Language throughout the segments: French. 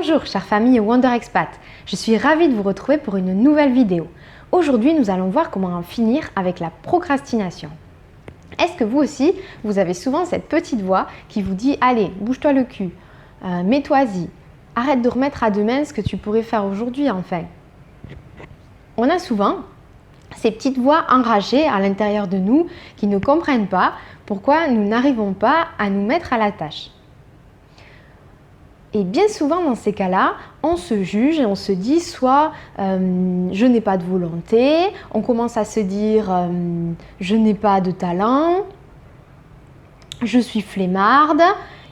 Bonjour chère famille Wonder Expat, je suis ravie de vous retrouver pour une nouvelle vidéo. Aujourd'hui nous allons voir comment en finir avec la procrastination. Est-ce que vous aussi, vous avez souvent cette petite voix qui vous dit « Allez, bouge-toi le cul, mets-toi-y, arrête de remettre à demain ce que tu pourrais faire aujourd'hui enfin ». On a souvent ces petites voix enragées à l'intérieur de nous qui ne comprennent pas pourquoi nous n'arrivons pas à nous mettre à la tâche. Et bien souvent dans ces cas-là, on se juge et on se dit soit je n'ai pas de volonté, on commence à se dire je n'ai pas de talent, je suis flemmarde,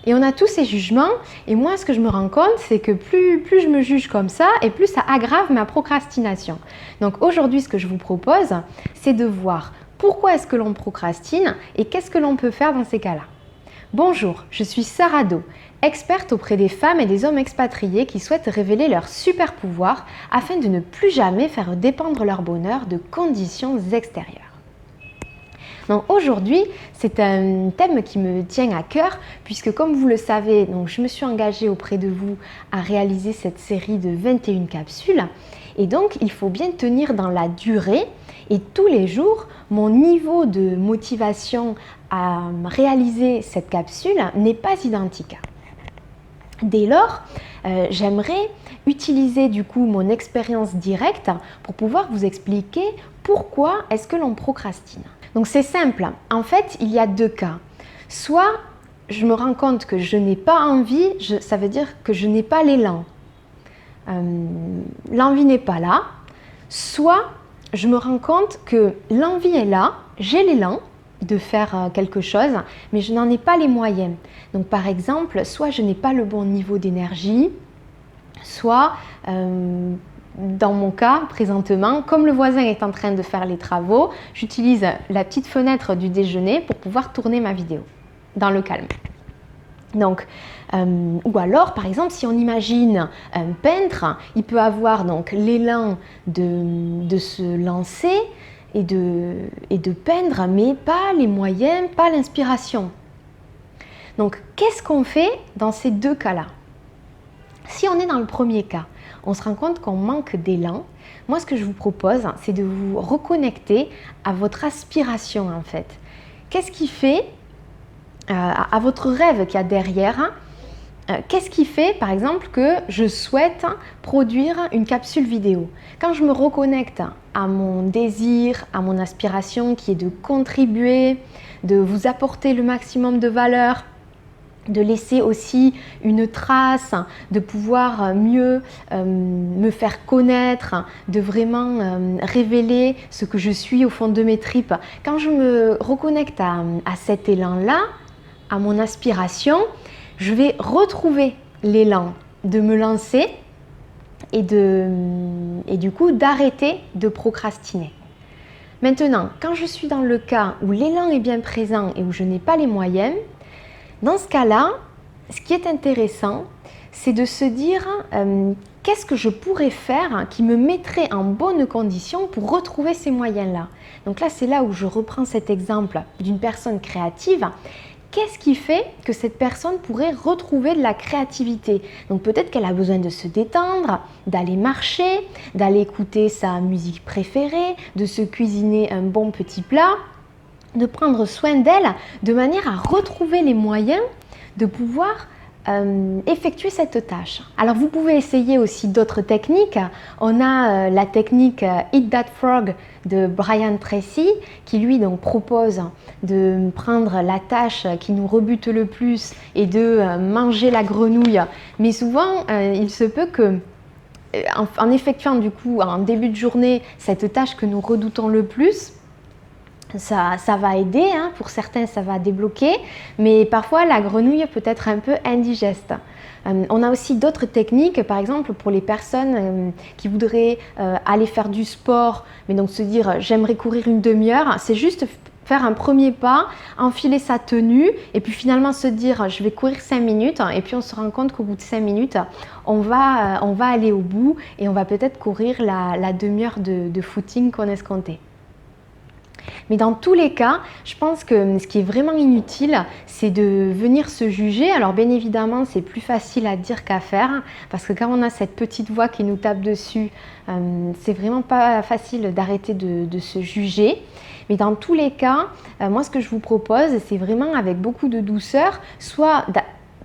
et on a tous ces jugements. Et moi, ce que je me rends compte, c'est que plus je me juge comme ça, et plus ça aggrave ma procrastination. Donc aujourd'hui, ce que je vous propose, c'est de voir pourquoi est-ce que l'on procrastine et qu'est-ce que l'on peut faire dans ces cas-là. Bonjour, je suis Sarah Do, experte auprès des femmes et des hommes expatriés qui souhaitent révéler leur super pouvoir afin de ne plus jamais faire dépendre leur bonheur de conditions extérieures. Donc aujourd'hui, c'est un thème qui me tient à cœur puisque comme vous le savez, donc je me suis engagée auprès de vous à réaliser cette série de 21 capsules et donc il faut bien tenir dans la durée et tous les jours, mon niveau de motivation à réaliser cette capsule n'est pas identique. Dès lors, j'aimerais utiliser du coup mon expérience directe pour pouvoir vous expliquer pourquoi est-ce que l'on procrastine. Donc c'est simple, en fait il y a deux cas. Soit je me rends compte que je n'ai pas envie, ça veut dire que je n'ai pas l'élan. L'envie n'est pas là. Soit je me rends compte que l'envie est là, j'ai l'élan de faire quelque chose, mais je n'en ai pas les moyens. Donc par exemple, soit je n'ai pas le bon niveau d'énergie, soit dans mon cas présentement, comme le voisin est en train de faire les travaux, j'utilise la petite fenêtre du déjeuner pour pouvoir tourner ma vidéo dans le calme. Donc, ou alors, par exemple, si on imagine un peintre, il peut avoir donc l'élan de se lancer et de peindre, mais pas les moyens, pas l'inspiration. Donc, qu'est-ce qu'on fait dans ces deux cas-là? Si on est dans le premier cas, on se rend compte qu'on manque d'élan. Moi, ce que je vous propose, c'est de vous reconnecter à votre aspiration, en fait. Qu'est-ce qui fait à votre rêve qu'il y a derrière, qu'est-ce qui fait par exemple que je souhaite produire une capsule vidéo? Quand je me reconnecte à mon désir, à mon aspiration qui est de contribuer, de vous apporter le maximum de valeur, de laisser aussi une trace, de pouvoir mieux me faire connaître, de vraiment révéler ce que je suis au fond de mes tripes. Quand je me reconnecte à cet élan-là, à mon aspiration, je vais retrouver l'élan de me lancer et du coup d'arrêter de procrastiner. Maintenant, quand je suis dans le cas où l'élan est bien présent et où je n'ai pas les moyens, dans ce cas-là, ce qui est intéressant, c'est de se dire qu'est-ce que je pourrais faire qui me mettrait en bonne condition pour retrouver ces moyens-là. Donc là, c'est là où je reprends cet exemple d'une personne créative. Qu'est-ce qui fait que cette personne pourrait retrouver de la créativité? Donc peut-être qu'elle a besoin de se détendre, d'aller marcher, d'aller écouter sa musique préférée, de se cuisiner un bon petit plat, de prendre soin d'elle de manière à retrouver les moyens de pouvoir effectuer cette tâche. Alors vous pouvez essayer aussi d'autres techniques. On a la technique Eat That Frog de Brian Tracy qui lui donc propose de prendre la tâche qui nous rebute le plus et de manger la grenouille. Mais souvent il se peut que en effectuant du coup en début de journée cette tâche que nous redoutons le plus, ça va aider, hein. Pour certains ça va débloquer, mais parfois la grenouille peut être un peu indigeste. On a aussi d'autres techniques, par exemple pour les personnes qui voudraient aller faire du sport, mais donc se dire j'aimerais courir une demi-heure, c'est juste faire un premier pas, enfiler sa tenue et puis finalement se dire je vais courir 5 minutes et puis on se rend compte qu'au bout de 5 minutes on va aller au bout et on va peut-être courir la demi-heure de footing qu'on escomptait. Mais dans tous les cas, je pense que ce qui est vraiment inutile, c'est de venir se juger. Alors bien évidemment, c'est plus facile à dire qu'à faire, parce que quand on a cette petite voix qui nous tape dessus, c'est vraiment pas facile d'arrêter de se juger. Mais dans tous les cas, moi ce que je vous propose, c'est vraiment avec beaucoup de douceur, soit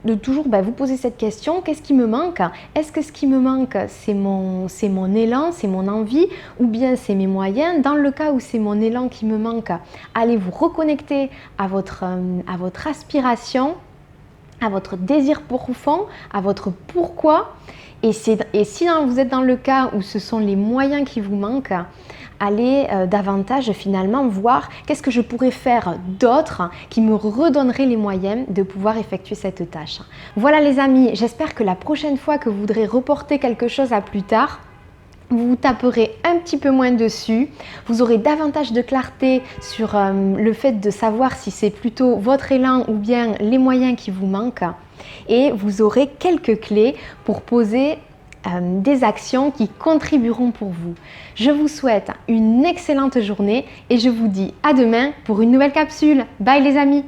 de toujours vous poser cette question, qu'est-ce qui me manque? Est-ce que ce qui me manque, c'est mon élan, c'est mon envie, ou bien c'est mes moyens? Dans le cas où c'est mon élan qui me manque, allez vous reconnecter à votre aspiration, à votre désir profond, à votre pourquoi. Et si vous êtes dans le cas où ce sont les moyens qui vous manquent, allez davantage finalement voir qu'est-ce que je pourrais faire d'autre qui me redonnerait les moyens de pouvoir effectuer cette tâche. Voilà les amis, j'espère que la prochaine fois que vous voudrez reporter quelque chose à plus tard, vous vous taperez un petit peu moins dessus, vous aurez davantage de clarté sur le fait de savoir si c'est plutôt votre élan ou bien les moyens qui vous manquent, et vous aurez quelques clés pour poser des actions qui contribueront pour vous. Je vous souhaite une excellente journée et je vous dis à demain pour une nouvelle capsule. Bye les amis!